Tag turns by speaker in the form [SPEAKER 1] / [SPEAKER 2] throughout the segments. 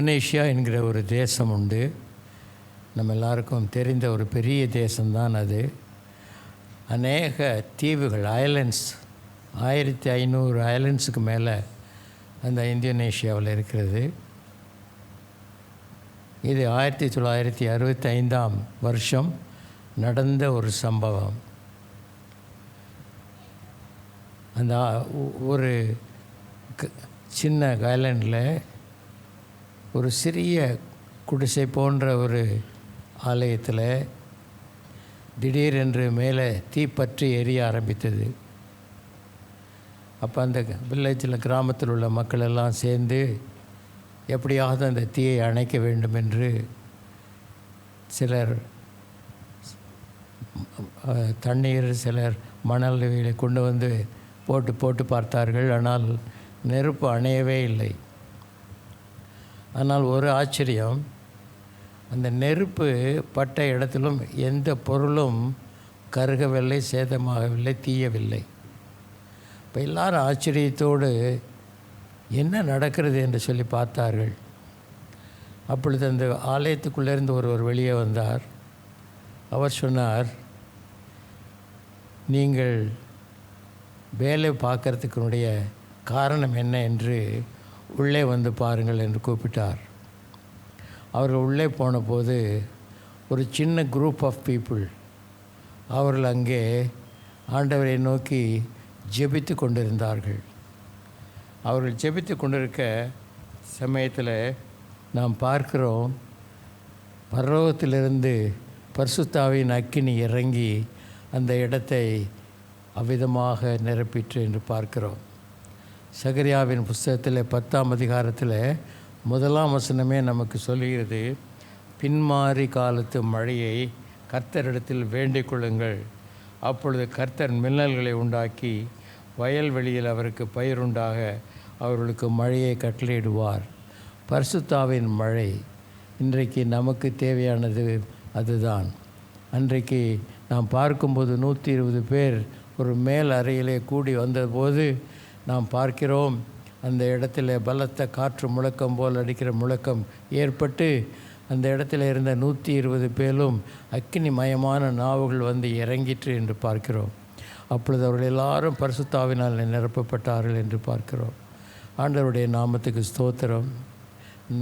[SPEAKER 1] Indonesia என்கிற ஒரு தேசம் உண்டு. நம்ம எல்லாருக்கும் தெரிந்த ஒரு பெரிய தேசம்தான் அது. அநேக தீவுகள், ஐலண்ட்ஸ், 1500 ஐலண்ட்ஸுக்கு மேலே அந்த இந்தோனேஷியாவில் இருக்கிறது. இது 1965ஆம் வருஷம் நடந்த ஒரு சம்பவம். அந்த ஒரு சின்ன ஐலண்டில் ஒரு சிறிய குடிசை போன்ற ஒரு ஆலயத்தில் திடீரென்று மேலே தீப்பற்றி எரிய ஆரம்பித்தது. அப்போ அந்த வில்லேஜில், கிராமத்தில் உள்ள மக்கள் எல்லாம் சேர்ந்து எப்படியாவது அந்த தீயை அணைக்க வேண்டும் என்று சிலர் தண்ணீர், சிலர் மணல் கொண்டு வந்து போட்டு பார்த்தார்கள். ஆனால் நெருப்பு அணையவே இல்லை. ஆனால் ஒரு ஆச்சரியம், அந்த நெருப்பு பட்ட இடத்திலும் எந்த பொருளும் கருகவில்லை, சேதமாகவில்லை, தீயவில்லை. இப்போ எல்லாரும் ஆச்சரியத்தோடு என்ன நடக்கிறது என்று சொல்லி பார்த்தார்கள். அப்பொழுது அந்த ஆலயத்துக்குள்ளேருந்து ஒருவர் வெளியே வந்தார். அவர் சொன்னார், நீங்கள் வேலை பார்க்கறதுக்குனுடைய காரணம் என்ன என்று உள்ளே வந்து பாருங்கள் என்று கூப்பிட்டார். அவர்கள் உள்ளே போன போது ஒரு சின்ன குரூப் ஆஃப் பீப்புள், அவர்கள் அங்கே ஆண்டவரை நோக்கி ஜெபித்து கொண்டிருந்தார்கள். அவர்கள் ஜெபித்து கொண்டிருக்க சமயத்தில் நாம் பார்க்கிறோம், பரலோகத்திலிருந்து பரிசுத்தாவின் அக்கினி இறங்கி அந்த இடத்தை அவ்விதமாக நிரப்பிற்று என்று பார்க்கிறோம். சகரியாவின் புஸ்தகத்தில் 10ஆம் அதிகாரத்தில் 1ஆம் வசனமே நமக்கு சொல்கிறது, பின்மாறி காலத்து மழையை கர்த்தரிடத்தில் வேண்டிக் கொள்ளுங்கள், அப்பொழுது கர்த்தர் மின்னல்களை உண்டாக்கி வயல்வெளியில் அவருக்கு பயிருண்டாக அவர்களுக்கு மழையை கட்டளையிடுவார். பரிசுத்தாவின் மழை இன்றைக்கு நமக்கு தேவையானது அதுதான். அன்றைக்கு நாம் பார்க்கும்போது 120 பேர் ஒரு மேல் அறையிலே கூடி வந்தபோது நாம் பார்க்கிறோம், அந்த இடத்துல பலத்த காற்று முழக்கம் போல் அடிக்கிற முழக்கம் ஏற்பட்டு அந்த இடத்துல இருந்த 120 பேரும் அக்கினிமயமான நாவுகள் வந்து இறங்கிற்று என்று பார்க்கிறோம். அப்பொழுது அவர்கள் எல்லாரும் பரிசுத்தாவினால் நிரப்பப்பட்டார்கள் என்று பார்க்கிறோம். ஆண்டவருடைய நாமத்துக்கு ஸ்தோத்திரம்.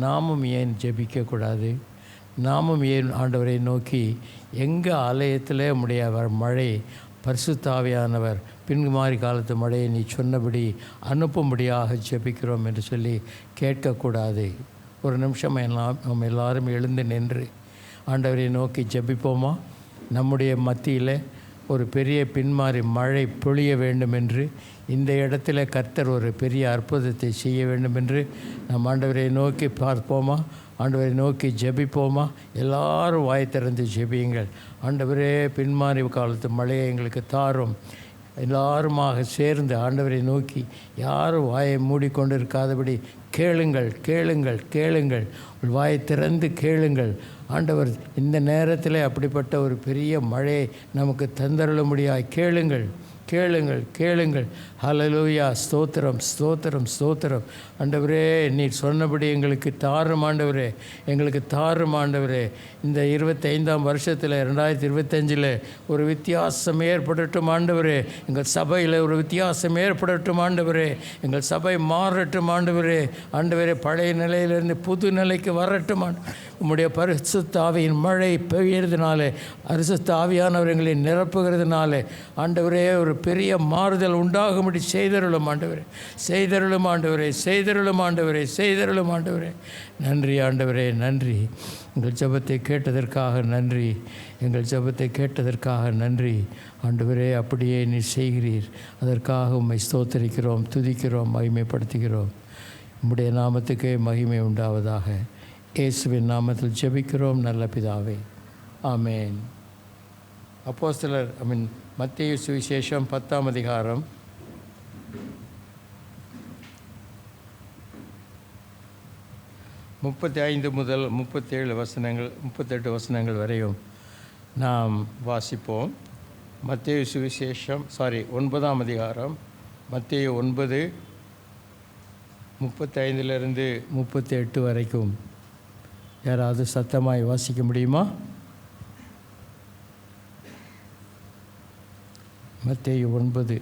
[SPEAKER 1] நாமும் ஏன் ஜெபிக்கக்கூடாது? நாமும் ஏன் ஆண்டவரை நோக்கி எங்கள் ஆலயத்தில் உடைய மழை, பரிசுத்தாவியானவர் பின்மாறி காலத்து மழையை நீ சொன்னபடி அனுப்பும்படியாக ஜெபிக்கிறோம் என்று சொல்லி கேட்கக்கூடாது? ஒரு நிமிஷம் நம்ம எல்லாரும் எழுந்து நின்று ஆண்டவரை நோக்கி ஜெபிப்போமா? நம்முடைய மத்தியில் ஒரு பெரிய பின்மாறி மழை பொழிய வேண்டும் என்று, இந்த இடத்துல கர்த்தர் ஒரு பெரிய அற்புதத்தை செய்ய வேண்டும் என்று நம் ஆண்டவரை நோக்கி பார்ப்போமா? ஆண்டவரை நோக்கி ஜெபிப்போமா? எல்லாரும் வாய் திறந்து ஜெபியுங்கள். ஆண்டவரே, பின்மாறி காலத்து மழையை எங்களுக்கு தாரும். எல்லாருமாக சேர்ந்து ஆண்டவரை நோக்கி யாரும் வாயை மூடிக்கொண்டு இருக்காதபடி கேளுங்கள், கேளுங்கள், கேளுங்கள். வாயை திறந்து கேளுங்கள். ஆண்டவர் இந்த நேரத்தில் அப்படிப்பட்ட ஒரு பெரிய மழையை நமக்கு தந்தருள முடியாது. கேளுங்கள், கேளுங்கள், கேளுங்கள். ஹல்லேலூயா! ஸ்தோத்திரம், ஸ்தோத்திரம், ஸ்தோத்திரம். ஆண்டவரே, நீர் சொன்னபடி எங்களுக்கு தாரும் ஆண்டவரே, எங்களுக்கு தாரும் ஆண்டவரே. இந்த 25ஆம் வருஷத்தில் 2025 ஒரு வித்தியாசம் ஏற்படட்டும் ஆண்டவரே. எங்கள் சபையில் ஒரு வித்தியாசம் ஏற்படட்டும் ஆண்டவரே. எங்கள் சபை மாறட்டும் ஆண்டவரே. ஆண்டவரே, பழைய நிலையிலிருந்து புது நிலைக்கு வரட்டும். உம்முடைய பரிசுத்த ஆவியின் மழை பெய்யறதுனாலே, பரிசுத்த ஆவியானவர் எங்களை நிரப்புகிறதுனாலே ஆண்டவரே ஒரு பெரிய மாறுதல் உண்டாகும்படி செய்தருளும் ஆண்டவரே, செய்தருளும் ஆண்டவரே, செய்தருளும் ஆண்டவரே, செய்தருளும் ஆண்டவரே. நன்றி ஆண்டவரே, நன்றி. எங்கள் ஜெபத்தை கேட்டதற்காக நன்றி, எங்கள் ஜெபத்தை கேட்டதற்காக நன்றி ஆண்டவரே. அப்படியே நீ செய்கிறீர், அதற்காக உம்மை ஸ்தோத்தரிக்கிறோம், துதிக்கிறோம், மகிமைப்படுத்துகிறோம். உம்முடைய நாமத்துக்கே மகிமை உண்டாவதாக. இயேசுவின் நாமத்தில் ஜெபிக்கிறோம் நல்ல பிதாவே, ஆமேன். அப்போஸ்தலர் மத்தேயு சுவிசேஷம் 10ஆம் அதிகாரம் 35 முதல் 37 வசனங்கள், 38 வசனங்கள் வரையும் நாம் வாசிப்போம். மத்தேயு சுவிசேஷம் 9ஆம் அதிகாரம், மத்தேயு 9 35 38 வரைக்கும் யாராவது சத்தமாய் வாசிக்க முடியுமா? மத்தேயு 9.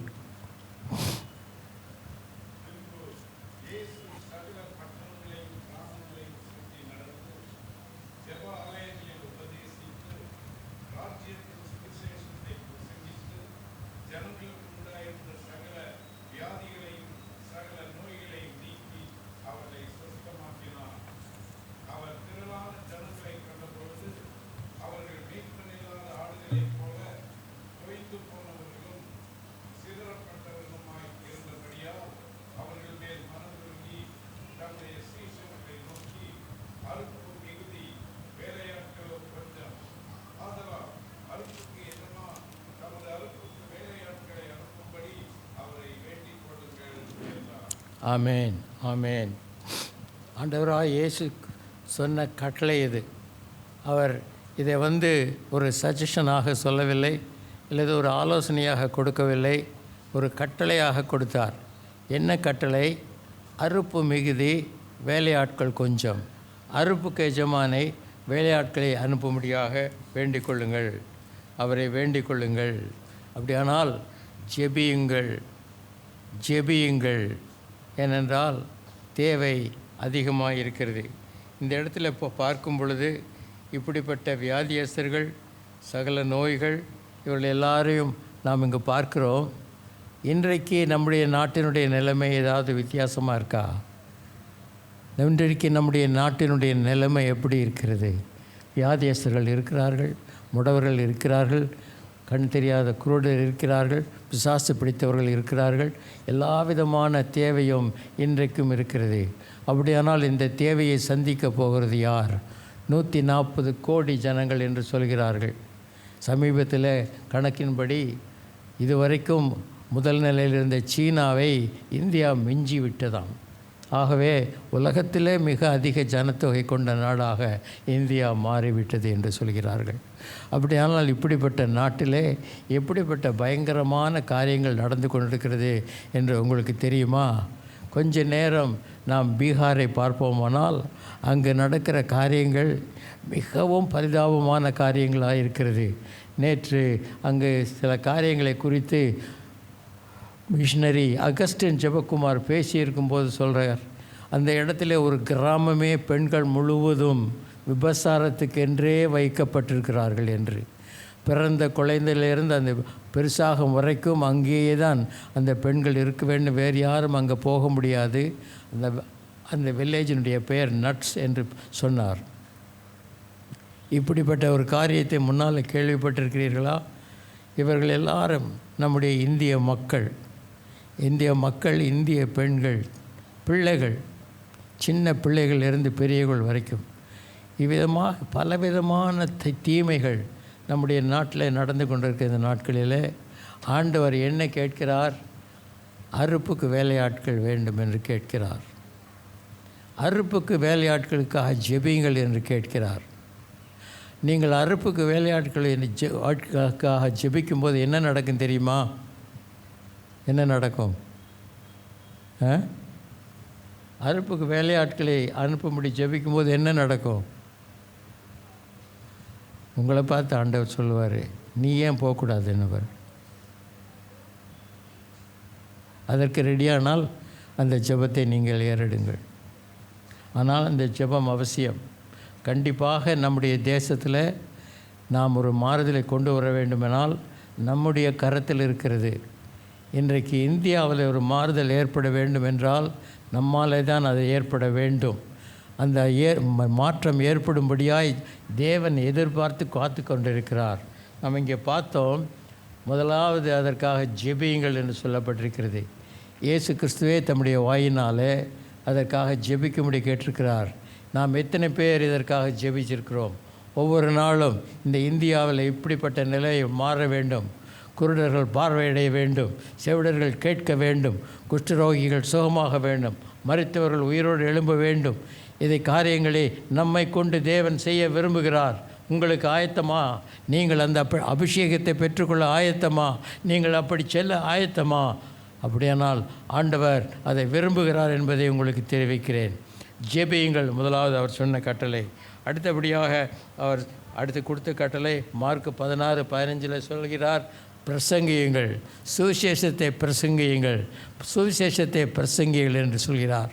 [SPEAKER 1] ஆமேன், ஆமேன். ஆண்டவராக இயேசு சொன்ன கட்டளை இது. அவர் இதை ஒரு சஜஷனாக சொல்லவில்லை, அல்லது ஒரு ஆலோசனையாக கொடுக்கவில்லை, ஒரு கட்டளையாக கொடுத்தார். என்ன கட்டளை? அறுப்பு மிகுதி, வேலையாட்கள் கொஞ்சம். அறுப்புக்கு எஜமானை வேலையாட்களை அனுப்பும்படியாக வேண்டிக் கொள்ளுங்கள், அவரை வேண்டிக் கொள்ளுங்கள். அப்படியானால் ஜெபியுங்கள், ஜெபியுங்கள். ஏனென்றால் தேவை அதிகமாக இருக்கிறது. இந்த இடத்துல இப்போ பார்க்கும் பொழுது இப்படிப்பட்ட வியாதியஸ்தர்கள், சகல நோய்கள், இவர்கள் எல்லாரையும் நாம் இங்கு பார்க்கிறோம். இன்றைக்கு நம்முடைய நாட்டினுடைய நிலைமை ஏதாவது வித்தியாசமாக இருக்கா? இன்றைக்கு நம்முடைய நாட்டினுடைய நிலைமை எப்படி இருக்கிறது? வியாதியஸ்தர்கள் இருக்கிறார்கள், முடவர்கள் இருக்கிறார்கள், கண் தெரியாத குருடர் இருக்கிறார்கள், பிசாசு பிடித்தவர்கள் இருக்கிறார்கள். எல்லா விதமான தேவையும் இன்றைக்கும் இருக்கிறது. அப்படியானால் இந்த தேவையை சந்திக்க போகிறது யார்? 140 கோடி ஜனங்கள் என்று சொல்கிறார்கள். சமீபத்தில் கணக்கின்படி இதுவரைக்கும் முதல் நிலையில் இருந்த சீனாவை இந்தியா மிஞ்சி விட்டதாம். ஆகவே உலகத்திலே மிக அதிக ஜனத்தொகை கொண்ட நாடாக இந்தியா மாறிவிட்டது என்று சொல்கிறார்கள். அப்படியானால் இப்படிப்பட்ட நாட்டிலே எப்படிப்பட்ட பயங்கரமான காரியங்கள் நடந்து கொண்டிருக்கிறது என்று உங்களுக்கு தெரியுமா? கொஞ்ச நேரம் நாம் பீகாரை பார்ப்போமானால் அங்கு நடக்கிற காரியங்கள் மிகவும் பரிதாபமான காரியங்களாக இருக்கிறது. நேற்று அங்கு சில காரியங்களை குறித்து மிஷனரி அகஸ்டின் ஜெபக்குமார் பேசியிருக்கும்போது சொல்கிறார், அந்த இடத்துல ஒரு கிராமமே பெண்கள் முழுவதும் விபசாரத்துக்கென்றே வைக்கப்பட்டிருக்கிறார்கள் என்று. பிறந்த குழந்தையிலிருந்து அந்த பெருசாகும் வரைக்கும் அங்கேயே தான் அந்த பெண்கள் இருக்க வேண்டும், வேறு யாரும் அங்கே போக முடியாது. அந்த வில்லேஜினுடைய பெயர் நட்ஸ் என்று சொன்னார். இப்படிப்பட்ட ஒரு காரியத்தை முன்னால் கேள்விப்பட்டிருக்கிறீர்களா? இவர்கள் எல்லாரும் நம்முடைய இந்திய மக்கள், இந்திய பெண்கள், பிள்ளைகள், சின்ன பிள்ளைகள் இருந்து பெரியவர்கள் வரைக்கும் இவ்விதமாக பலவிதமான தீமைகள் நம்முடைய நாட்டில் நடந்து கொண்டிருக்கிற இந்த நாட்களில் ஆண்டவர் என்ன கேட்கிறார்? அறுப்புக்கு வேலையாட்கள் வேண்டும் என்று கேட்கிறார். அறுப்புக்கு வேலையாட்களுக்காக ஜெபியுங்கள் என்று கேட்கிறார். நீங்கள் அறுப்புக்கு வேலையாட்களை ஆட்களுக்காக ஜெபிக்கும்போது என்ன நடக்கும் தெரியுமா? என்ன நடக்கும்? அறுப்புக்கு வேலையாட்களை அனுப்பும்படி ஜெபிக்கும்போது என்ன நடக்கும்? உங்களை பார்த்து ஆண்டவர் சொல்லுவார், நீ ஏன் போகக்கூடாது என்னவர்? அதற்கு ரெடியானால் அந்த ஜெபத்தை நீங்கள் ஏறெடுங்கள். ஆனால் அந்த ஜெபம் அவசியம். கண்டிப்பாக நம்முடைய தேசத்தில் நாம் ஒரு மாறுதலை கொண்டு வர வேண்டுமெனால் நம்முடைய கரத்தில் இருக்கிறது. இன்றைக்கு இந்தியாவில் ஒரு மாறுதல் ஏற்பட வேண்டும் என்றால் நம்மாலே தான் அது ஏற்பட வேண்டும். அந்த மாற்றம் ஏற்படும்படியாய் தேவன் எதிர்பார்த்து காத்து கொண்டிருக்கிறார். நம்ம இங்கே பார்த்தோம், முதலாவது அதற்காக ஜெபியுங்கள் என்று சொல்லப்பட்டிருக்கிறது. இயேசு கிறிஸ்துவே தம்முடைய வாயினாலே அதற்காக ஜெபிக்கும்படி கேட்டிருக்கிறார். நாம் எத்தனை பேர் இதற்காக ஜெபிச்சிருக்கிறோம்? ஒவ்வொரு நாளும் இந்த இந்தியாவில் இப்படிப்பட்ட நிலை மாற வேண்டும், குருடர்கள் பார்வையடைய வேண்டும், செவிடர்கள் கேட்க வேண்டும், குஷ்டரோகிகள் சுகமாக வேண்டும், மரித்தவர்கள் உயிரோடு எழும்ப வேண்டும். இதை காரியங்களை நம்மை கொண்டு தேவன் செய்ய விரும்புகிறார். உங்களுக்கு ஆயத்தமா? நீங்கள் அந்த அபிஷேகத்தை பெற்றுக்கொள்ள ஆயத்தமா? நீங்கள் அப்படி செல்ல ஆயத்தமா? அப்படியானால் ஆண்டவர் அதை விரும்புகிறார் என்பதை உங்களுக்கு தெரிவிக்கிறேன். ஜெபியுங்கள், முதலாவது அவர் சொன்ன கட்டளை. அடுத்தபடியாக அவர் அடுத்து கொடுத்த கட்டளை மார்க் 16:15 சொல்கிறார், பிரசங்கியுங்கள், சுவிசேஷத்தை பிரசங்கியுங்கள், சுவிசேஷத்தை பிரசங்கியுங்கள் என்று சொல்கிறார்.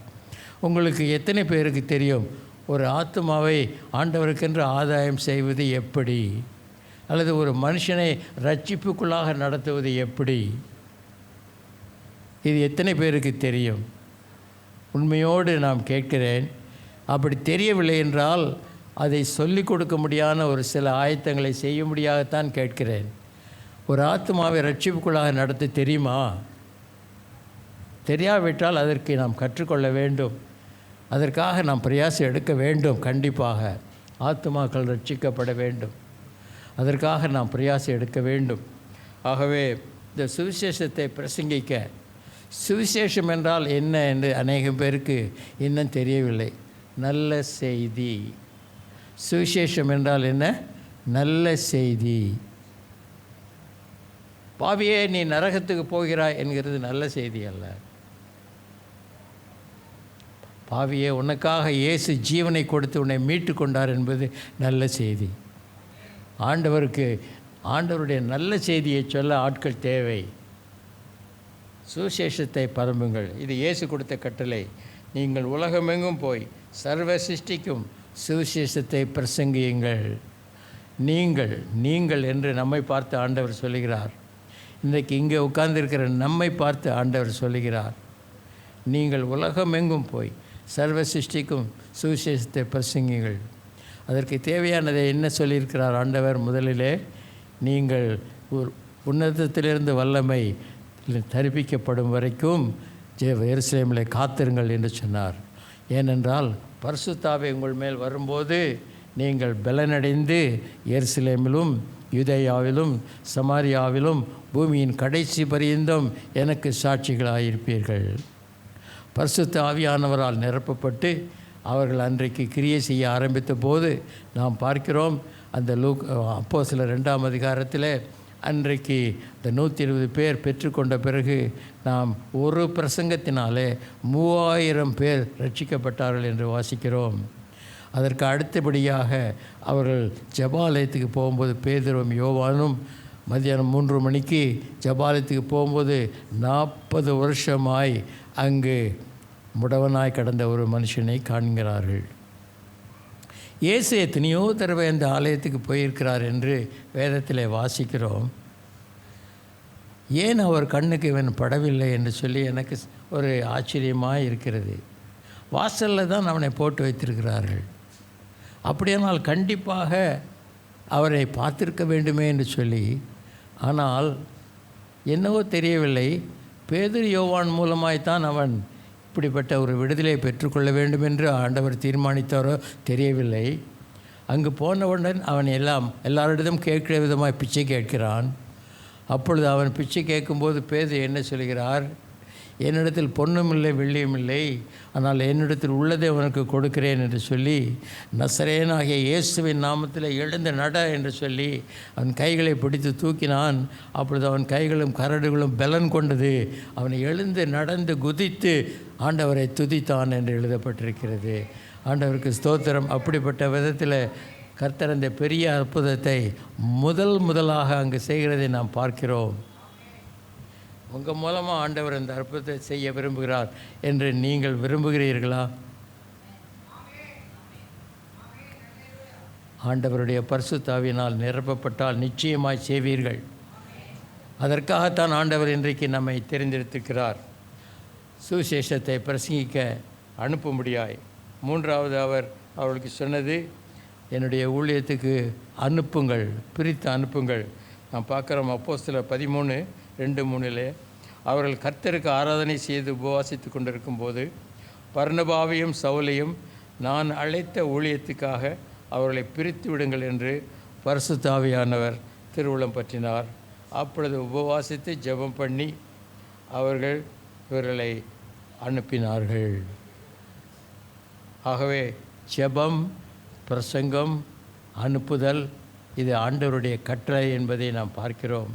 [SPEAKER 1] உங்களுக்கு எத்தனை பேருக்கு தெரியும் ஒரு ஆத்மாவை ஆண்டவருக்கென்று ஆதாயம் செய்வது எப்படி, அல்லது ஒரு மனுஷனை ரட்சிப்புக்குள்ளாக நடத்துவது எப்படி? இது எத்தனை பேருக்கு தெரியும்? உண்மையோடு நாம் கேட்கிறேன். அப்படி தெரியவில்லை என்றால் அதை சொல்லிக் கொடுக்க முடியாத ஒரு சில ஆயத்தங்களை செய்ய முடியாதத்தான் கேட்கிறேன். ஒரு ஆத்மாவை ரட்சிப்புக்குள்ளாக நடத்த தெரியுமா? தெரியாவிட்டால் அதற்கு நாம் கற்றுக்கொள்ள வேண்டும். அதற்காக நாம் பிரயாசம் எடுக்க வேண்டும். கண்டிப்பாக ஆத்மாக்கள் ரட்சிக்கப்பட வேண்டும். அதற்காக நாம் பிரயாசம் எடுக்க வேண்டும். ஆகவே இந்த சுவிசேஷத்தை பிரசங்கிக்க, சுவிசேஷம் என்றால் என்ன என்று அநேகம் பேருக்கு இன்னும் தெரியவில்லை. நல்ல செய்தி. சுவிசேஷம் என்றால் என்ன? நல்ல செய்தி. பாவியே நீ நரகத்துக்கு போகிறாய் என்கிறது நல்ல செய்தி அல்ல. பாவியே உனக்காக இயேசு ஜீவனை கொடுத்து உன்னை மீட்டு கொண்டார் என்பது நல்ல செய்தி. ஆண்டவருடைய நல்ல செய்தியை சொல்ல ஆட்கள் தேவை. சுவிசேஷத்தை பரம்புங்கள். இது இயேசு கொடுத்த கட்டளை. நீங்கள் உலகமெங்கும் போய் சர்வ சிருஷ்டிக்கும் சுவிசேஷத்தை பிரசங்கியுங்கள். நீங்கள் என்று நம்மை பார்த்து ஆண்டவர் சொல்லுகிறார். இன்றைக்கு இங்கே உட்கார்ந்திருக்கிற நம்மை பார்த்து ஆண்டவர் சொல்லுகிறார், நீங்கள் உலகமெங்கும் போய் சர்வ சிருஷ்டிக்கும் சுவிசேஷத்தை பிரசங்கியுங்கள். அதற்கு தேவையானதை என்ன சொல்லியிருக்கிறார் ஆண்டவர்? முதலிலே நீங்கள் உன்னதத்திலிருந்து வல்லமை தரிப்பிக்கப்படும் வரைக்கும் எருசலேமில் காத்திருங்கள் என்று சொன்னார். ஏனென்றால் பரிசுத்தாவி உங்கள் மேல் வரும்போது நீங்கள் பலனடைந்து எருசலேமிலும் யூதேயாவிலும் சமாரியாவிலும் பூமியின் கடைசி பரியந்தம் எனக்கு சாட்சிகளாயிருப்பீர்கள். பரிசுத்த ஆவியானவரால் நிரப்பப்பட்டு அவர்கள் அன்றைக்கு கிரியை செய்ய ஆரம்பித்த போது நாம் பார்க்கிறோம். அந்த அப்போஸ்தலர் 2ஆம் அதிகாரத்தில் அன்றைக்கு இந்த 120 பேர் பெற்றுக்கொண்ட பிறகு நாம் ஒரு பிரசங்கத்தினாலே 3000 பேர் ரட்சிக்கப்பட்டார்கள் என்று வாசிக்கிறோம். அதற்கு அடுத்தபடியாக அவர்கள் ஜெபாலயத்துக்கு போகும்போது பேதுரும் யோவானும் மத்தியானம் 3 மணிக்கு ஜெபாலயத்துக்கு போகும்போது 40 வருஷமாய் அங்கு முடவனாய் கடந்த ஒரு மனுஷனை காண்கிறார்கள். இயேசு எத்தனையோ தடவை அந்த ஆலயத்துக்கு போயிருக்கிறார் என்று வேதத்தில் வாசிக்கிறோம். ஏன் அவர் கண்ணுக்கு இவன் படவில்லை என்று சொல்லி எனக்கு ஒரு ஆச்சரியமாக இருக்கிறது. வாசலில் தான் அவனை போட்டு வைத்திருக்கிறார்கள். அப்படியானால் கண்டிப்பாக அவரை பார்த்திருக்க வேண்டுமே என்று சொல்லி, ஆனால் என்னவோ தெரியவில்லை, பேதுரு யோவான் மூலமாய்த்தான் அவன் இப்படிப்பட்ட ஒரு விடுதலை பெற்றுக்கொள்ள வேண்டும் என்று ஆண்டவர் தீர்மானித்தாரோ தெரியவில்லை. அங்கு போனவுடன் அவன் எல்லாரிடமும் கேட்கிற விதமாக பிச்சை கேட்கிறான். அப்பொழுது அவன் பிச்சை கேட்கும்போது பேதுரு என்ன சொல்கிறார்? என்னிடத்தில் பொன்னும் இல்லை வெள்ளியும் இல்லை, ஆனால் என்னிடத்தில் உள்ளதை அவனுக்கு கொடுக்கிறேன் என்று சொல்லி நசரேயனாகிய இயேசுவின் நாமத்தில் எழுந்து நட என்று சொல்லி அவன் கைகளை பிடித்து தூக்கினான். அப்பொழுது அவன் கைகளும் கரடுகளும் பலன் கொண்டது. அவனை எழுந்து நடந்து குதித்து ஆண்டவரை துதித்தான் என்று எழுதப்பட்டிருக்கிறது. ஆண்டவருக்கு ஸ்தோத்திரம். அப்படிப்பட்ட விதத்தில் கர்த்தர் அந்த பெரிய அற்புதத்தை முதலாக அங்கு செய்கிறதை நாம் பார்க்கிறோம். உங்கள் மூலமாக ஆண்டவர் அந்த அற்புதத்தை செய்ய விரும்புகிறார் என்று நீங்கள் விரும்புகிறீர்களா? ஆண்டவருடைய பரிசுத்த ஆவியினால் நிரப்பப்பட்டால் நிச்சயமாய் செய்வீர்கள். அதற்காகத்தான் ஆண்டவர் இன்றைக்கு நம்மை தெரிந்தெடுத்திருக்கிறார். சுவிசேஷத்தை பிரசங்கிக்க அனுப்பும்படியாய். 3வது அவர்களுக்கு சொன்னது, என்னுடைய ஊழியத்துக்கு அனுப்புங்கள், பிரித்து அனுப்புங்கள். நாம் பார்க்குறோம் அப்போஸ்தலர் 13:2-3 அவர்கள் கர்த்தருக்கு ஆராதனை செய்து உபவாசித்து கொண்டிருக்கும் போது பர்னபாவையும் சவுலையும் நான் அழைத்த ஊழியத்துக்காக அவர்களை பிரித்து விடுங்கள் என்று பரிசுத்த ஆவியானவர் திருவுளம் பற்றினார். அப்பொழுது உபவாசித்து ஜெபம் பண்ணி அவர்கள் இவர்களை அனுப்பினார்கள். ஆகவே ஜெபம், பிரசங்கம், அனுப்புதல் இது ஆண்டவருடைய கட்டளை என்பதை நாம் பார்க்கிறோம்.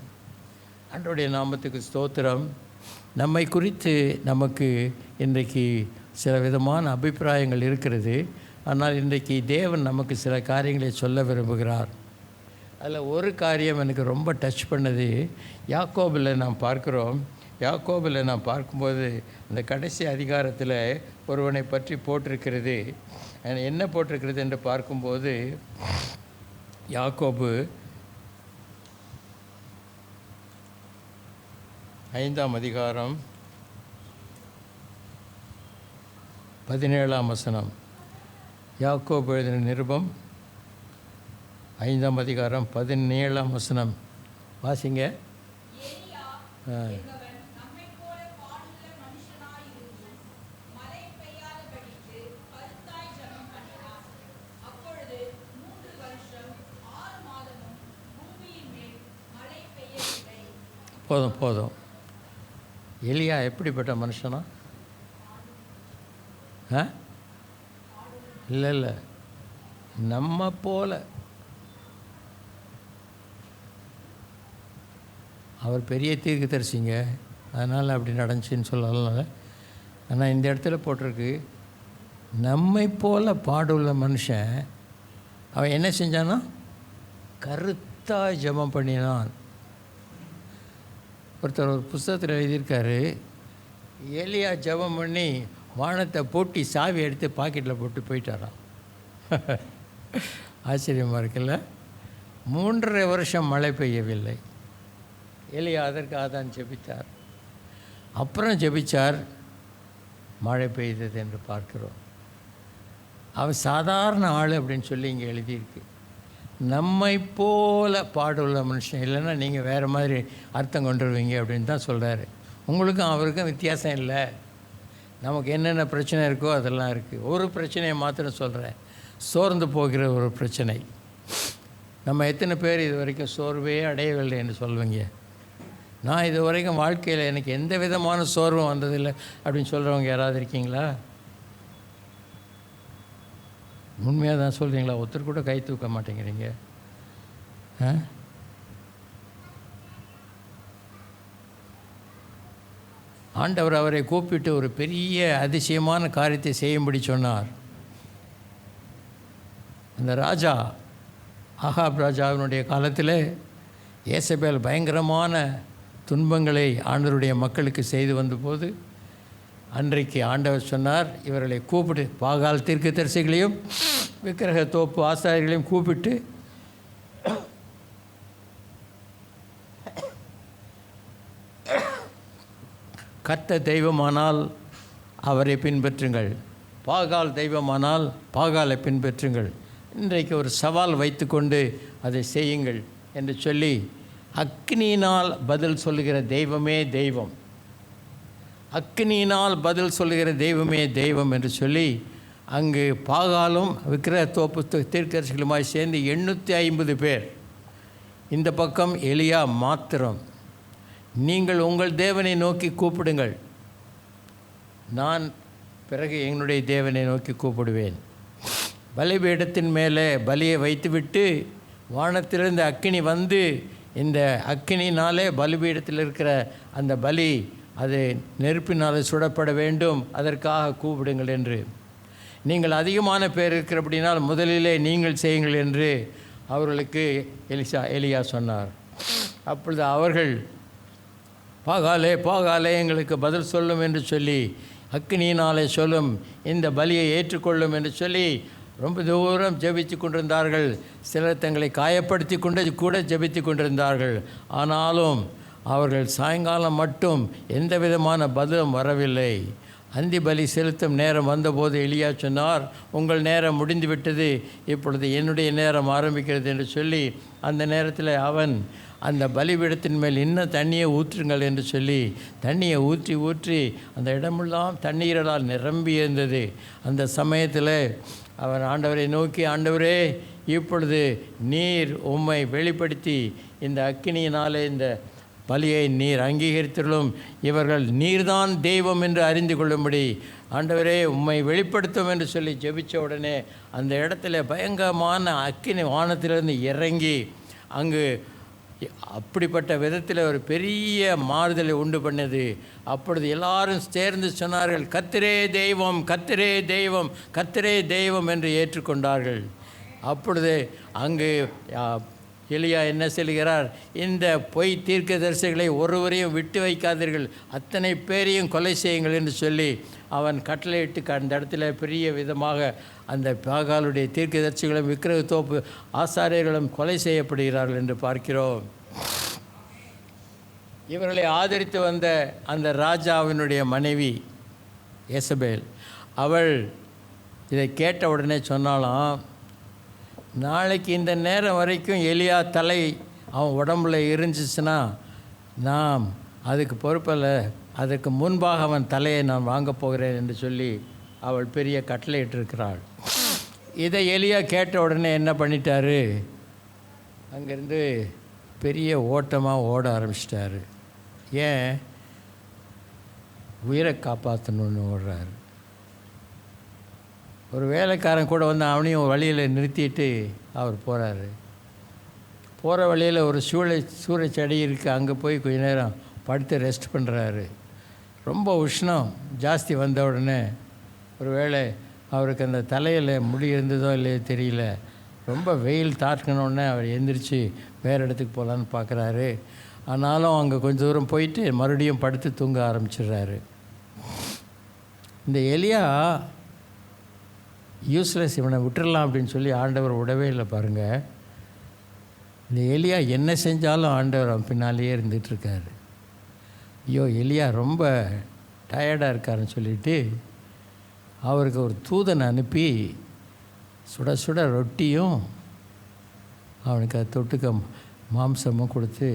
[SPEAKER 1] ஆண்டவருடைய நாமத்துக்கு ஸ்தோத்திரம். நம்மை குறித்து நமக்கு இன்றைக்கு சில விதமான அபிப்பிராயங்கள் இருக்கிறது. ஆனால் இன்றைக்கு தேவன் நமக்கு சில காரியங்களை சொல்ல விரும்புகிறார். அதில் ஒரு காரியம் எனக்கு ரொம்ப டச் பண்ணது. யாக்கோபில் நாம் பார்க்கும்போது அந்த கடைசி அதிகாரத்தில் ஒருவனை பற்றி போட்டிருக்கிறது. என்ன போட்டிருக்கிறது என்று பார்க்கும்போது, யாக்கோபு 5ஆம் அதிகாரம் 17ஆம் வசனம். யாக்கோபு எழுதின நிருபம் 5ஆம் அதிகாரம் 17ஆம் வசனம் வாசிங்க. போதும். எலியா எப்படிப்பட்ட மனுஷனா? இல்லை, நம்ம போல. அவர் பெரிய தீர்க்கதரிசிங்க, அதனால் அப்படி நடந்துச்சின்னு சொல்லலாம். ஆனால் இந்த இடத்துல போட்டிருக்கு, நம்மை போல பாடுள்ள மனுஷன். அவன் என்ன செஞ்சானா? கருத்தாக ஜெபம் பண்ணினான். ஒருத்தர் ஒரு புஸ்தகத்தில் எழுதியிருக்காரு, எலியா ஜெபம் பண்ணி வானத்தை பூட்டி சாவி எடுத்து பாக்கெட்டில் போட்டு போயிட்டாராம். ஆச்சரியமாக இருக்குல்ல? 3.5 வருஷம் மழை பெய்யவில்லை. எலியா அதற்காக தான் ஜெபித்தார். அப்புறம் ஜெபித்தார், மழை பெய்தது என்று பார்க்கிறோம். அவன் சாதாரண ஆள் அப்படின்னு சொல்லி இங்கே எழுதியிருக்கு. நம்மை போல பாடுள்ள மனுஷன், இல்லைன்னா நீங்கள் வேறு மாதிரி அர்த்தம் கொண்டுருவீங்க அப்படின்னு தான் சொல்கிறாரு. உங்களுக்கும் அவருக்கும் வித்தியாசம் இல்லை. நமக்கு என்னென்ன பிரச்சனை இருக்கோ அதெல்லாம் இருக்குது. ஒரு பிரச்சனையை மாத்திரம் சொல்கிறேன், சோர்ந்து போகிற ஒரு பிரச்சனை. நம்ம எத்தனை பேர் இது வரைக்கும் சோர்வே அடையவில்லை என்று சொல்லுவீங்க? நான் இது வரைக்கும் வாழ்க்கையில் எனக்கு எந்த விதமான சோர்வும் வந்ததில்லை அப்படின்னு சொல்கிறவங்க யாராவது இருக்கீங்களா? உண்மையாக தான் சொல்கிறீங்களா? ஒருத்தர் கூட கை தூக்க மாட்டேங்கிறீங்க. ஆண்டவர் அவரை கூப்பிட்டு ஒரு பெரிய அதிசயமான காரியத்தை செய்யும்படி சொன்னார். அந்த ராஜா, ஆகாப் ராஜாவினுடைய காலத்தில் ஏசபேல் பயங்கரமான துன்பங்களை ஆண்டவருடைய மக்களுக்கு செய்து வந்தபோது, அன்றைக்கு ஆண்டவர் சொன்னார், இவர்களை கூப்பிட்டு, பாகால் தீர்க்கதரிசிகளையும் விக்கிரக தோப்பு ஆசாரியர்களையும் கூப்பிட்டு, கர்த்தர் தெய்வமானால் அவரை பின்பற்றுங்கள், பாகால் தெய்வமானால் பாகாலை பின்பற்றுங்கள். இன்றைக்கு ஒரு சவால் வைத்துக்கொண்டு அதை செய்யுங்கள் என்று சொல்லி, அக்னியினால் பதில் சொல்லுகிற தெய்வமே தெய்வம், அக்னியினால் பதில் சொல்லுகிற தெய்வமே தெய்வம் என்று சொல்லி, அங்கு பாகாலும் விக்கிரக தோப்பு தீர்க்கதரிசிகளுமாய் சேர்ந்து 850 பேர். இந்த பக்கம் எலியா மாத்திரம். நீங்கள் உங்கள் தேவனை நோக்கி கூப்பிடுங்கள், நான் பிறகு என்னுடைய தேவனை நோக்கி கூப்பிடுவேன். பலிபீடத்தின் மேலே பலியை வைத்துவிட்டு வானத்திலிருந்து அக்கினி வந்து, இந்த அக்கினினாலே பலிபீடத்தில் இருக்கிற அந்த பலி அது நெருப்பினால் சுடப்பட வேண்டும், அதற்காக கூப்பிடுங்கள் என்று. நீங்கள் அதிகமான பேர் இருக்கிறபடினால் முதலிலே நீங்கள் செய்யுங்கள் என்று அவர்களுக்கு எலியா சொன்னார். அப்பொழுது அவர்கள், பாகாலே பாகாலே எங்களுக்கு பதில் சொல்லும் என்று சொல்லி, அக்கினியினாலே சொல்லும், இந்த பலியை ஏற்றுக்கொள்ளும் என்று சொல்லி ரொம்ப தூரம் ஜெபித்து கொண்டிருந்தார்கள். சிலர் தங்களை காயப்படுத்தி கொண்டு கூட ஜெபித்து கொண்டிருந்தார்கள். ஆனாலும் அவர்கள் சாயங்காலம் மட்டும் எந்த விதமான பதிலும் வரவில்லை. அந்தி பலி செலுத்தும் நேரம் வந்தபோது எலியா சொன்னார், உங்கள் நேரம் முடிந்துவிட்டது, இப்பொழுது என்னுடைய நேரம் ஆரம்பிக்கிறது என்று சொல்லி, அந்த நேரத்தில் அவன் அந்த பலிபீடத்தின் மேல் இன்னும் தண்ணியை ஊற்றுங்கள் என்று சொல்லி தண்ணியை ஊற்றி அந்த இடமெல்லாம் தண்ணீரால் நிரம்பி இருந்தது. அந்த சமயத்தில் அவன் ஆண்டவரை நோக்கி, ஆண்டவரே, இப்பொழுது நீர் உம்மை வெளிப்படுத்தி இந்த அக்கினியினாலே இந்த பலியை நீர் அங்கீகரித்துள்ளும், இவர்கள் நீர்தான் தெய்வம் என்று அறிந்து கொள்ளும்படி ஆண்டவரே உம்மை வெளிப்படுத்தும் என்று சொல்லி ஜெபித்த உடனே அந்த இடத்துல பயங்கரமான அக்கினி வானத்திலிருந்து இறங்கி அங்கு அப்படிப்பட்ட விதத்தில் ஒரு பெரிய மாறுதலை உண்டு பண்ணது. அப்பொழுது எல்லாரும் சேர்ந்து சொன்னார்கள், கர்த்தரே தெய்வம், கர்த்தரே தெய்வம், கர்த்தரே தெய்வம் என்று ஏற்றுக்கொண்டார்கள். அப்பொழுது அங்கு எலியா என்ன சொல்கிறார், இந்த பொய் தீர்க்கதரிசிகளை ஒருவரையும் விட்டு வைக்காதீர்கள், அத்தனை பேரையும் கொலை செய்யுங்கள் என்று சொல்லி அவன் கட்டளையிட்டு அந்த இடத்துல பெரிய விதமாக அந்த பாகாலுடைய தீர்க்கதரிசிகளும் விக்கிரக தோப்பு ஆசாரியர்களும் கொலை செய்யப்படுகிறார்கள் என்று பார்க்கிறோம். இவர்களை ஆதரித்து வந்த அந்த ராஜாவினுடைய மனைவி எசபேல், அவள் இதை கேட்ட உடனே சொன்னாலும், நாளைக்கு இந்த நேரம் வரைக்கும் எலியா தலை அவன் உடம்புல இருந்துச்சுன்னா நாம் அதுக்கு பொறுப்பில்ல, அதற்கு முன்பாக அவன் தலையை நான் வாங்க போகிறேன் என்று சொல்லி அவள் பெரிய கட்டளையிட்டிருக்கிறாள். இதை எலியா கேட்ட உடனே என்ன பண்ணிட்டாரு, அங்கேருந்து பெரிய ஓட்டமாக ஓட ஆரம்பிச்சிட்டாரு. ஏன்? உயிரை காப்பாற்றணுன்னு ஓடுறாரு. ஒரு வேலைக்காரன் கூட வந்து அவனையும் வழியில் நிறுத்திட்டு அவர் போகிறாரு. போகிற வழியில் ஒரு சூறை செடி இருக்குது, அங்கே போய் கொஞ்ச நேரம் படுத்து ரெஸ்ட் பண்ணுறாரு. ரொம்ப உஷ்ணம் ஜாஸ்தி வந்த உடனே ஒரு வேளை அவருக்கு அந்த தலையில் முடி இருந்ததோ இல்லையோ தெரியல, ரொம்ப வெயில் தாக்கணுன்னே அவர் எந்திரிச்சு வேறு இடத்துக்கு போகலான்னு பார்க்குறாரு. ஆனாலும் அங்கே கொஞ்சம் தூரம் போயிட்டு மறுபடியும் படுத்து தூங்க ஆரம்பிச்சிடுறாரு. இந்த எலியா யூஸ்லெஸ், இவனை விட்டுடலாம் அப்படின்னு சொல்லி ஆண்டவர் விடவே இல்லை பாருங்கள். இந்த எலியா என்ன செஞ்சாலும் ஆண்டவர் அவன் பின்னாலேயே இருந்துகிட்ருக்காரு. ஐயோ எலியா ரொம்ப டயர்டாக இருக்காருன்னு சொல்லிவிட்டு அவருக்கு ஒரு தூதனை அனுப்பி சுட சுட ரொட்டியும் அவனுக்கு அதை தொட்டுக்க மாம்சமும் கொடுத்து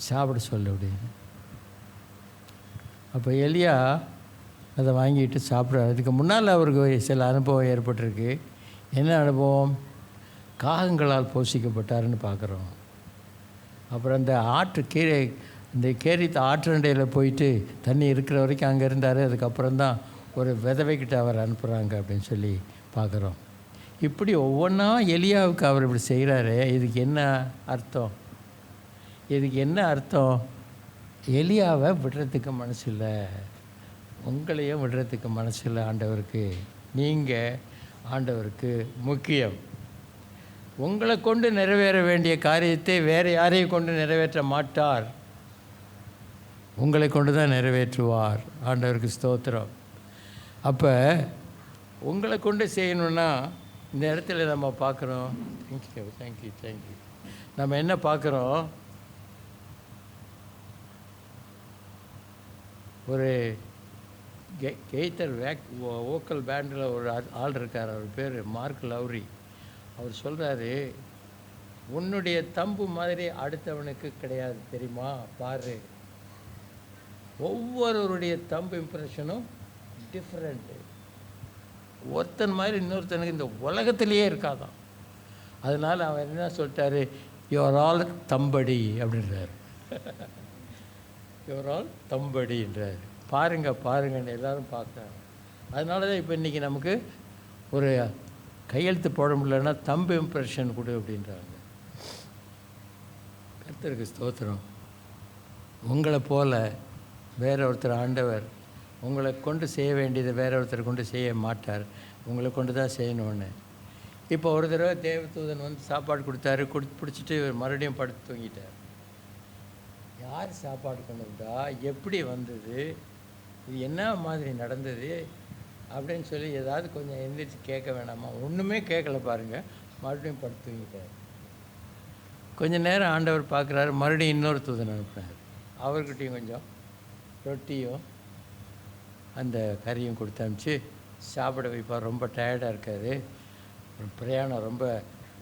[SPEAKER 1] சாப்பிட சொல்ல அப்படின்னு. அப்போ எலியா அதை வாங்கிட்டு சாப்பிட்றாரு. அதுக்கு முன்னால் அவருக்கு சில அனுபவம் ஏற்பட்டிருக்கு. என்ன அனுபவம்? காகங்களால் போஷிக்கப்பட்டாருன்னு பார்க்குறோம். அப்புறம் அந்த இந்த கேரித்த ஆற்றண்டையில் போயிட்டு தண்ணி இருக்கிற வரைக்கும் அங்கே இருந்தார். அதுக்கப்புறம் தான் ஒரு விதவைக்கிட்ட அவர் அனுப்புகிறாங்க அப்படின்னு சொல்லி பார்க்குறோம். இப்படி ஒவ்வொன்றா எலியாவுக்கு அவர் இப்படி செய்கிறாரு. இதுக்கு என்ன அர்த்தம்? இதுக்கு என்ன அர்த்தம்? எலியாவை விடுறதுக்கு மனசு இல்லை, உங்களையும் விடுறதுக்கு மனசு இல்லை ஆண்டவருக்கு. நீங்கள் ஆண்டவருக்கு முக்கியம். உங்களை கொண்டு நிறைவேற வேண்டிய காரியத்தை வேறு யாரையும் கொண்டு நிறைவேற்ற மாட்டார், உங்களை கொண்டு தான் நிறைவேற்றுவார். ஆண்டவருக்கு ஸ்தோத்திரம். அப்போ உங்களை கொண்டு செய்யணுன்னா இந்த இடத்துல நம்ம பார்க்குறோம். தேங்க்யூ. நம்ம என்ன பார்க்குறோம்? ஒரு கெய்தர் வோக்கல் பேண்டில் ஒரு ஆள் இருக்கார், அவர் பேர் மார்க் லவ்ரி. அவர் சொல்கிறாரு, உன்னுடைய தம்பு மாதிரி அடுத்தவனுக்கு கிடையாது தெரியுமா, பாரு. ஒவ்வொருவருடைய தம்பு இம்ப்ரெஷனும் டிஃப்ரெண்ட்டு. ஒருத்தன் மாதிரி இன்னொருத்தனுக்கு இந்த உலகத்திலேயே இருக்காதான். அதனால் அவர் என்ன சொல்லிட்டாரு, யுவர் ஆல் தம்படி அப்படின்றார். யுவர் ஆல் தம்படின்றார். பாருங்கன்னு எல்லோரும் பார்க்குறாங்க. அதனால தான் இப்போ இன்றைக்கி நமக்கு ஒரு கையெழுத்து போட முடியலன்னா தம்பு இம்ப்ரெஷன் கொடு அப்படின்றாங்க. கர்த்தருக்கு ஸ்தோத்திரம். உங்களை போல் வேற ஒருத்தர் ஆண்டவர் உங்களை கொண்டு செய்ய வேண்டியதை வேற ஒருத்தர் கொண்டு செய்ய மாட்டார், உங்களை கொண்டு தான் செய்யணும்னு. இப்போ ஒரு தடவை தேவதூதன் வந்து சாப்பாடு கொடுத்தாரு, பிடிச்சிட்டு மறுபடியும் படுத்து தூங்கிட்டார். யார் சாப்பாடு கொண்டு வந்தா, எப்படி வந்தது, இது என்ன மாதிரி நடந்தது அப்படின்னு சொல்லி ஏதாவது கொஞ்சம் எந்திரிச்சு கேட்க வேணாமா? ஒன்றுமே கேட்கல பாருங்கள், மறுபடியும் படுத்து தூங்கிட்டார். கொஞ்சம் நேரம் ஆண்டவர் பார்க்குறாரு, மறுபடியும் இன்னொரு தூதன் அனுப்புனார். அவர்கிட்டையும் கொஞ்சம் ரொட்டியும் அந்த கறியும் கொடுத்து அனுப்பிச்சு சாப்பிட வைப்பார். ரொம்ப டயர்டாக இருக்காது, பிரயாணம் ரொம்ப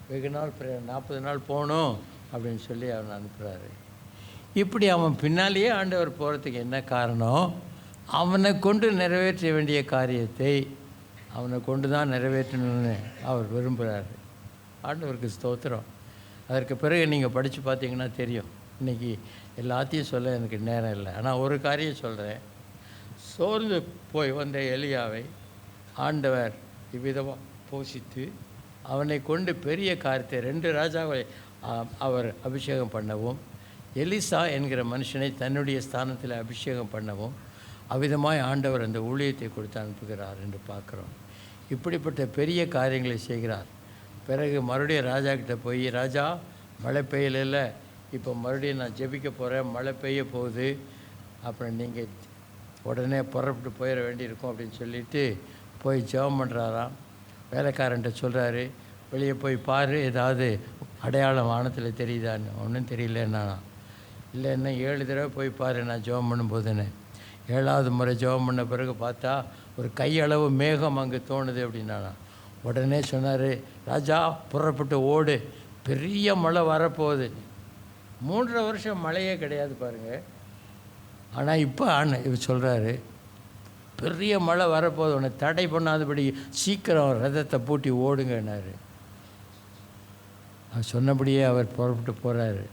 [SPEAKER 1] வெகு நாள் பிரயாணம், 40 நாள் போகணும் அப்படின்னு சொல்லி அவனை அனுப்புகிறாரு. இப்படி அவன் பின்னாலேயே ஆண்டவர் போகிறதுக்கு என்ன காரணம்? அவனை கொண்டு நிறைவேற்ற வேண்டிய காரியத்தை அவனை கொண்டு தான் நிறைவேற்றணும்னு அவர் விரும்புகிறார். ஆண்டவருக்கு ஸ்தோத்திரம். அதற்கு பிறகு நீங்கள் படித்து பார்த்தீங்கன்னா தெரியும். இன்றைக்கி எல்லாத்தையும் சொல்ல எனக்கு நேரம் இல்லை, ஆனால் ஒரு காரியம் சொல்கிறேன். சோர்ந்து போய் வந்த எலியாவை ஆண்டவர் இவ்விதமாக போஷித்து அவனை கொண்டு பெரிய காரியத்தை 2 ராஜாவை அவர் அபிஷேகம் பண்ணவும் எலிசா என்கிற மனுஷனை தன்னுடைய ஸ்தானத்தில் அபிஷேகம் பண்ணவும் அவ்விதமாய் ஆண்டவர் அந்த ஊழியத்தை கொடுத்து அனுப்புகிறார் என்று பார்க்குறோம். இப்படிப்பட்ட பெரிய காரியங்களை செய்கிறார். பிறகு மறுபடியும் ராஜா கிட்ட போய், ராஜா மழை பெய்யல, இப்போ மறுபடியும் நான் ஜெபிக்க போகிறேன், மழை பெய்ய போகுது, அப்புறம் நீங்கள் உடனே புறப்பட்டு போயிட வேண்டியிருக்கும் அப்படின்னு சொல்லிட்டு போய் ஜெபம் பண்ணுறாராம். வேலைக்காரன்ட்ட சொல்கிறாரு, வெளியே போய் பாரு, ஏதாவது அடையாளம் வானத்தில் தெரியுதான்னு. ஒன்றும் தெரியலன்னா, இல்லை இன்னும் 7 தடவை போய் பாரு நான் ஜெபம் பண்ணும்போதுன்னு. 7வது முறை ஜெபம் பண்ண பிறகு பார்த்தா ஒரு கையளவு மேகம் அங்கே தோணுது அப்படின்னா. உடனே சொன்னார், ராஜா புறப்பட்டு ஓடு, பெரிய மழை வரப்போகுது. 3.5 வருஷம் மழையே கிடையாது பாருங்கள். ஆனால் இப்போ இவர் சொல்கிறாரு, பெரிய மழை வரப்போகுது, உன்னை தடை பண்ணாதபடி சீக்கிரம் ரதத்தை பூட்டி ஓடுங்கன்னாரு. அவர் சொன்னபடியே அவர் புறப்பட்டு போகிறாரு.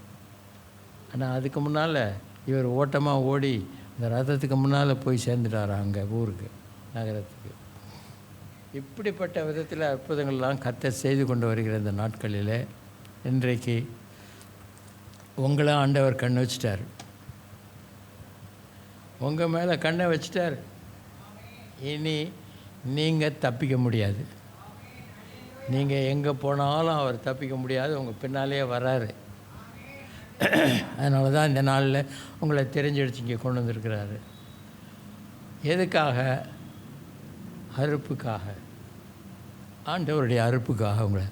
[SPEAKER 1] ஆனால் அதுக்கு முன்னால் இவர் ஓட்டமாக ஓடி இந்த ரதத்துக்கு முன்னால் போய் சேர்ந்துட்டார் அங்கே ஊருக்கு, நகரத்துக்கு. இப்படிப்பட்ட விதத்தில் அற்புதங்கள்லாம் கர்த்தர் செய்து கொண்டு வருகிற இந்த நாட்களில் இன்றைக்கு உங்களை ஆண்டவர் கண் வச்சிட்டார். உங்கள் மேலே கண்ணை வச்சிட்டார். இனி நீங்கள் தப்பிக்க முடியாது. நீங்கள் எங்கே போனாலும் அவர் தப்பிக்க முடியாது, உங்கள் பின்னாலேயே வராரு. அதனால தான் இந்த நாளில் உங்களை தெரிஞ்செடுத்து இங்கே கொண்டு வந்திருக்கிறாரு. எதுக்காக? அறுப்புக்காக, ஆண்டவருடைய அறுப்புக்காக. உங்களை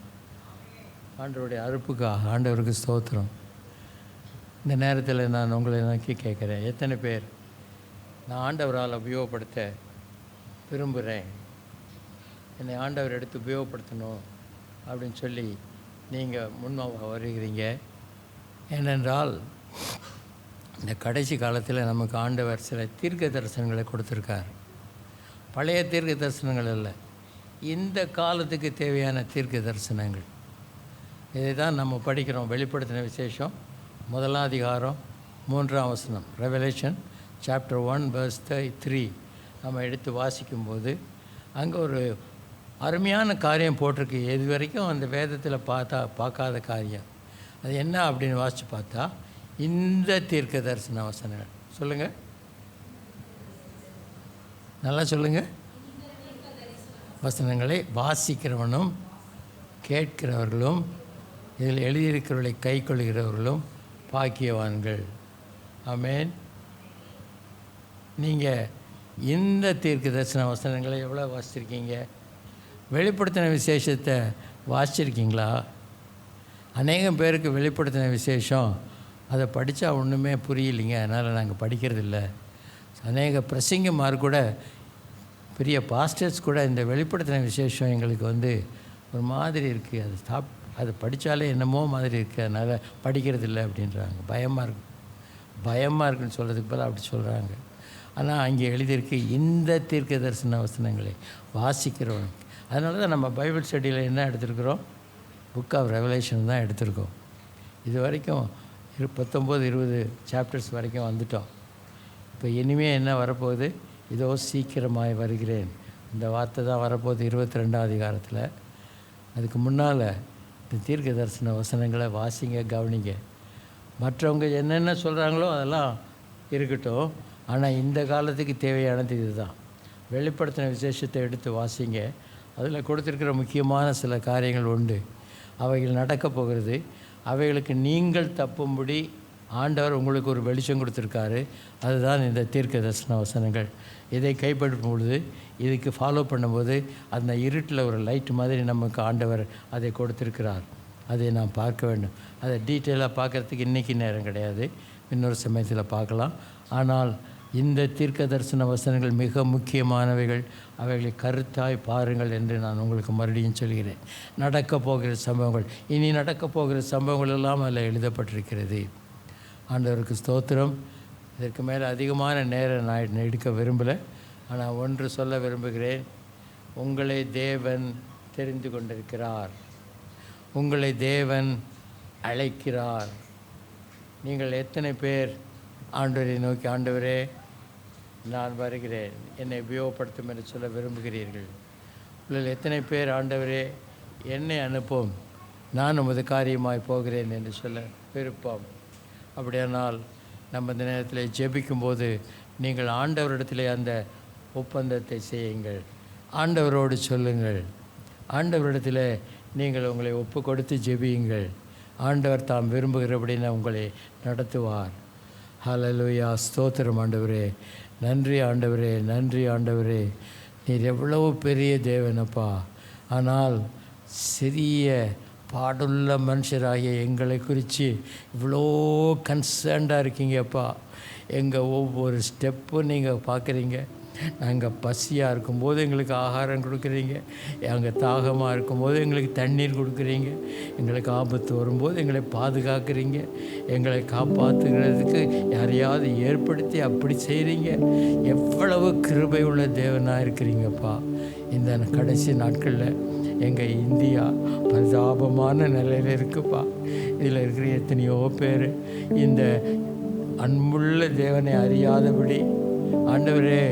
[SPEAKER 1] ஆண்டவருடைய அறுப்புக்காக. ஆண்டவருக்கு ஸ்தோத்திரம். இந்த நேரத்தில் நான் உங்களை நோக்கி கேட்குறேன், எத்தனை பேர் நான் ஆண்டவரால் உபயோகப்படுத்த விரும்புகிறேன், என்னை ஆண்டவர் எடுத்து உபயோகப்படுத்தணும் அப்படின்னு சொல்லி நீங்கள் முன்னோக வருகிறீங்க? ஏனென்றால் இந்த கடைசி காலத்தில் நமக்கு ஆண்டவர் சில தீர்க்க தரிசனங்களை கொடுத்துருக்கார். பழைய தீர்க்க தரிசனங்கள் அல்ல, இந்த காலத்துக்கு தேவையான தீர்க்க தரிசனங்கள். இதை தான் நம்ம படிக்கிறோம். வெளிப்படுத்தின விசேஷம் 1ஆம் அதிகாரம் 3ஆம் வசனம், ரெவலேஷன் சாப்டர் 1 verse 3 நம்ம எடுத்து வாசிக்கும்போது அங்கே ஒரு அருமையான காரியம் போட்டிருக்கு. இது வரைக்கும் அந்த வேதத்தில் பார்க்காத காரியம். அது என்ன அப்படின்னு வாசித்து பார்த்தா, இந்த தீர்க்க தரிசன வசனங்கள். சொல்லுங்கள், நல்லா சொல்லுங்கள். வசனங்களை வாசிக்கிறவனும் கேட்கிறவர்களும் இதில் எழுதியிருக்கிறவர்களை கை கொள்கிறவர்களும் பாக்கியவான்கள். ஆமேன். நீங்கள் இந்த தீர்க்க தரிசன வசனங்களை எவ்வளோ வாசிச்சிருக்கீங்க? வெளிப்படுத்தின விசேஷத்தை வாசிச்சிருக்கீங்களா? அநேகம் பேருக்கு வெளிப்படுத்தின விசேஷம் அதை படித்தா ஒன்றுமே புரியலைங்க, அதனால் நாங்கள் படிக்கிறதில்ல. அநேக பிரசங்கமார் கூட, பெரிய பாஸ்டர்ஸ் கூட இந்த வெளிப்படுத்தின விசேஷம் எங்களுக்கு ஒரு மாதிரி இருக்குது, அது படித்தாலே என்னமோ மாதிரி இருக்குது, அதனால் படிக்கிறதில்ல அப்படின்றாங்க. பயமாக இருக்குன்னு சொல்கிறதுக்கு பதிலாக அப்படி சொல்கிறாங்க. ஆனால் அங்கே எழுதியிருக்கு இந்த தீர்க்க தரிசன வசனங்களை வாசிக்கிறவங்க. அதனால தான் நம்ம பைபிள் ஸ்டடியில் என்ன எடுத்துருக்குறோம்? புக் ஆஃப் ரெவலேஷன் தான் எடுத்திருக்கோம். இது வரைக்கும் 19-20 சாப்டர்ஸ் வரைக்கும் வந்துட்டோம். இப்போ இனிமேல் என்ன வரப்போகுது? இதோ சீக்கிரமாய் வருகிறேன், இந்த வார்த்தை தான் வரப்போகுது 22ஆம் அதிகாரத்தில். அதுக்கு முன்னால் இந்த தீர்க்க தரிசன வசனங்களை வாசிங்க, கவனிங்க. மற்றவங்க என்னென்ன சொல்கிறாங்களோ அதெல்லாம் இருக்கட்டும், ஆனால் இந்த காலத்துக்கு தேவையானது இது தான். வெளிப்படுத்தின விசேஷத்தை எடுத்து வாசிங்க. அதில் கொடுத்துருக்கிற முக்கியமான சில காரியங்கள் உண்டு. அவைகள் நடக்கப் போகிறது. அவைகளுக்கு நீங்கள் தப்பும்படி ஆண்டவர் உங்களுக்கு ஒரு வெளிச்சம் கொடுத்துருக்காரு. அதுதான் இந்த தீர்க்க தரிசன வசனங்கள். இதை கைப்பற்றும் பொழுது, இதுக்கு ஃபாலோ பண்ணும்போது அந்த இருட்டில் ஒரு லைட் மாதிரி நமக்கு ஆண்டவர் அதை கொடுத்துருக்கிறார். அதை நாம் பார்க்க வேண்டும். அதை டீட்டெயிலாக பார்க்குறதுக்கு இன்றைக்கி நேரம் கிடையாது, இன்னொரு சமயத்தில் பார்க்கலாம். ஆனால் இந்த தீர்க்க தரிசன வசனங்கள் மிக முக்கியமானவைகள். அவைகளை கருத்தாய் பாருங்கள் என்று நான் உங்களுக்கு மறுபடியும் சொல்கிறேன். நடக்கப் போகிற சம்பவங்கள், இனி நடக்கப் போகிற சம்பவங்கள் எல்லாம் அதில் எழுதப்பட்டிருக்கிறது. ஆண்டவருக்கு ஸ்தோத்திரம். இதற்கு மேலே அதிகமான நேரம் நான் எடுக்க விரும்பலை. ஆனால் ஒன்று சொல்ல விரும்புகிறேன். உங்களை தேவன் தெரிந்து கொண்டிருக்கிறார். உங்களை தேவன் அழைக்கிறார். நீங்கள் எத்தனை பேர் ஆண்டவரை நோக்கி, ஆண்டவரே நான் வருகிறேன், என்னை உபயோகப்படுத்தும் என்று சொல்ல விரும்புகிறீர்கள்? உங்களில் எத்தனை பேர், ஆண்டவரே என்னை அனுப்பும், நான் உமது காரியமாய் போகிறேன் என்று சொல்ல விருப்பம்? அப்படியானால் நம்ம இந்த நேரத்தில் ஜெபிக்கும்போது நீங்கள் ஆண்டவரிடத்திலே அந்த ஒப்பந்தத்தை செய்யுங்கள். ஆண்டவரோடு சொல்லுங்கள். ஆண்டவரிடத்தில் நீங்கள் உங்களை ஒப்பு கொடுத்து ஜெபியுங்கள். ஆண்டவர் தாம் விரும்புகிறபடின்னு உங்களை நடத்துவார். ஹல்லேலூயா. ஸ்தோத்திரம் ஆண்டவரே. நன்றி ஆண்டவரே, நன்றி ஆண்டவரே. நீர் எவ்வளவு பெரிய தேவனப்பா. ஆனால் சிறிய பாடுள்ள மனுஷராகிய எங்களை குறித்து இவ்வளோ கன்சர்ன்டாக இருக்கீங்கப்பா. எங்கள் ஒவ்வொரு ஸ்டெப்பும் நீங்கள் பார்க்குறீங்க. நாங்கள் பசியாக இருக்கும்போது எங்களுக்கு ஆகாரம் கொடுக்குறீங்க. நாங்கள் தாகமாக இருக்கும்போது எங்களுக்கு தண்ணீர் கொடுக்குறீங்க. எங்களுக்கு ஆபத்து வரும்போது எங்களை பாதுகாக்கிறீங்க. எங்களை காப்பாற்றுகிறதுக்கு யாரையாவது ஏற்படுத்தி அப்படி செய்கிறீங்க. எவ்வளவு கிருபை உள்ள தேவனாக இருக்கிறீங்கப்பா. இந்த கடைசி நாட்களில் எங்கள் இந்தியா பரிதாபமான நிலையில் இருக்குப்பா. இதில் இருக்கிற எத்தனையோ பேர் இந்த அன்புள்ள தேவனை அறியாதபடி ஆண்டவரே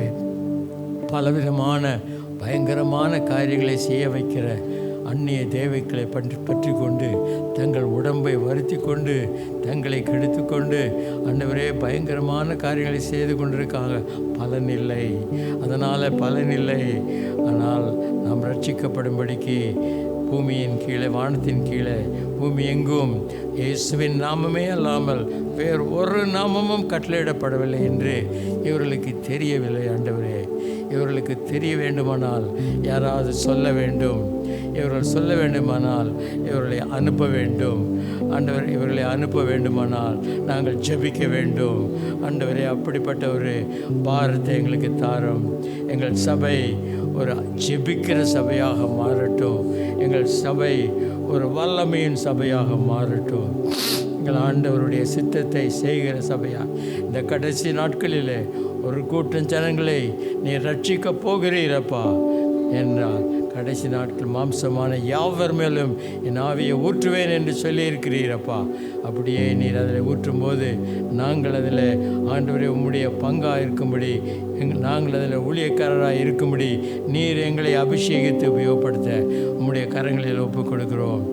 [SPEAKER 1] பலவிதமான பயங்கரமான காரியங்களை செய்ய வைக்கிற அந்நிய தேவைகளை பற்றி கொண்டு தங்கள் உடம்பை வருத்தி கொண்டு தங்களை கெடுத்து கொண்டு ஆண்டவரே பயங்கரமான காரியங்களை செய்து கொண்டிருக்காங்க. பலனில்லை, அதனால் பலனில்லை. ஆனால் நாம் ரட்சிக்கப்படும்படிக்கு பூமியின் கீழே, வானத்தின் கீழே, பூமி எங்கும் இயேசுவின் நாமமே அல்லாமல் வேறு ஒரு நாமமும் கட்டளையிடப்படவில்லை என்று இவர்களுக்கு தெரியவில்லை. ஆண்டவரே, இவர்களுக்கு தெரிய வேண்டுமானால் யாராவது சொல்ல வேண்டும். இவர்கள் சொல்ல வேண்டுமானால் இவர்களை அனுப்ப வேண்டும். ஆண்டவர், இவர்களை அனுப்ப வேண்டுமானால் நாங்கள் ஜெபிக்க வேண்டும். ஆண்டவரே, அப்படிப்பட்ட ஒரு பாரத்தை எங்களுக்கு தாரும். எங்கள் சபை ஒரு ஜெபிக்கிற சபையாக மாறட்டும். எங்கள் சபை ஒரு வல்லமையின் சபையாக மாறட்டும். எங்கள் ஆண்டவருடைய சித்தத்தை செய்கிற சபையா இந்த கடைசி நாட்களில் ஒரு கூட்டம் ஜனங்களை நீ ரட்சிக்கப் போகிறீரப்பா என்றால் கடைசி நாட்கள் மாம்சமான யாவர் மேலும் என் ஆவியை ஊற்றுவேன் என்று சொல்லியிருக்கிறீரப்பா. அப்படியே நீர் அதில் ஊற்றும்போது நாங்கள் அதில் ஆண்டவரே உம்முடைய பங்காக இருக்கும்படி, நாங்கள் அதில் ஊழியக்காரராக இருக்கும்படி நீர் எங்களை அபிஷேகித்து உபயோகப்படுத்த உம்முடைய கரங்களில் ஒப்புக் கொடுக்கிறோம்.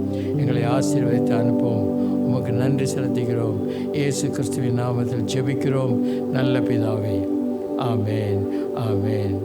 [SPEAKER 1] எங்களை ஆசீர்வதித்து அனுப்பும். உமக்கு நன்றி செலுத்துகிறோம். இயேசு கிறிஸ்துவின் நாமத்தில் ஜெபிக்கிறோம் நல்ல பிதாவே. ஆமேன், ஆமேன்.